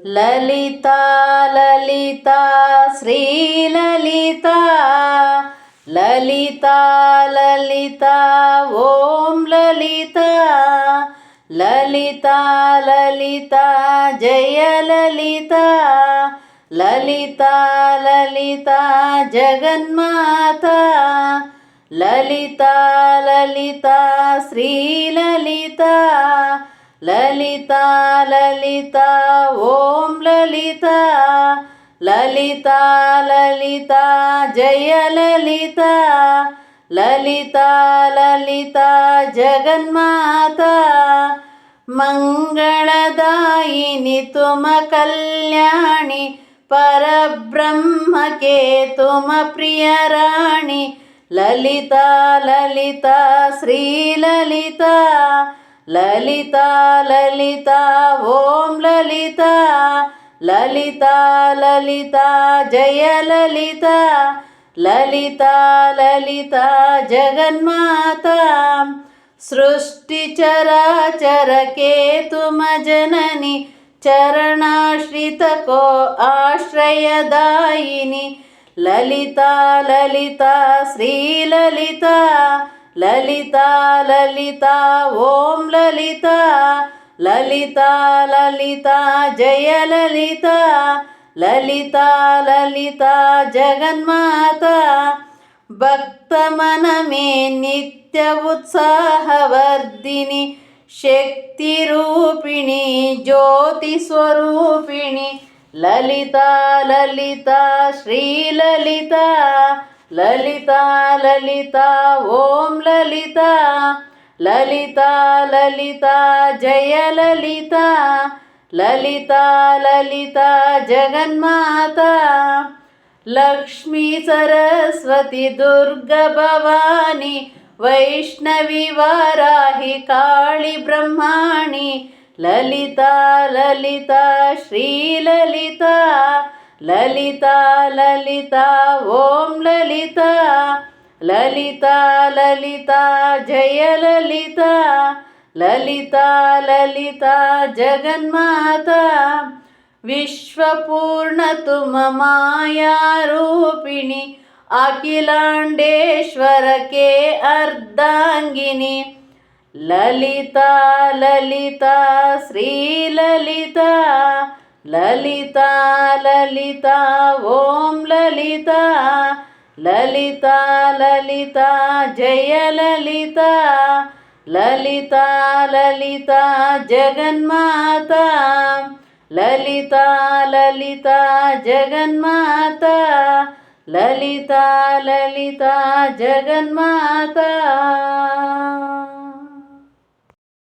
లలితా లలితా శ్రీలలితా లలితా లలితా ఓం లలితా లలితా లలితా జయ లలితా లలితా లలితా జగన్మాతా లలితా లలితా శ్రీలలితా లలితా లలితా ఓం లలితా లలితా లలితా జయ లలితా లలితా లలితా జగన్మాతా మంగళదాయిని తుమ కళ్యాణి పరబ్రహ్మకే తుమ ప్రియరాణి లలితా లలితా శ్రీలలితా లలితా లలితా ఓం లలితా లలితా లలితా జయ లలితా లలితా లలితా జగన్మాతా సృష్టి చరాచర కేతుమ జనని చరణాశ్రిత కో ఆశ్రయదాయిని లలితా లలితా శ్రీలలితా లలితా లలితా ఓం లలితా లలితా లలితా జయ లలితా లలితా లలితా జగన్మాతా భక్తమనమే నిత్య ఉత్సాహవర్ధిని శక్తి రూపిణి జ్యోతి స్వరూపిణి లలితా లలితా శ్రీలలితా లలితా లలితా ఓం లలితా లలితా లలితా జయ లలితా లలితా లలితా జగన్మాతా లక్ష్మీ సరస్వతి దుర్గ భవాని వైష్ణవి వారాహి కాళి బ్రహ్మాణి లలితా లలితా శ్రీలలితా లలితా లలితా ఓం లలితా లలితా లలితా జయ లలితా లలితా లలితా జగన్మాతా విశ్వపూర్ణ తుమ మాయారూపిణి అఖిలాండేశ్వర కే అర్ధాంగిని లలితా లలితా శ్రీలలితా లలితా లలితా ఓం లలితా లలితా లలితా జయ లలితా లలితా లలితా జగన్మాతా లలితా లలితా జగన్మాతా లలితా లలితా జగన్మాతా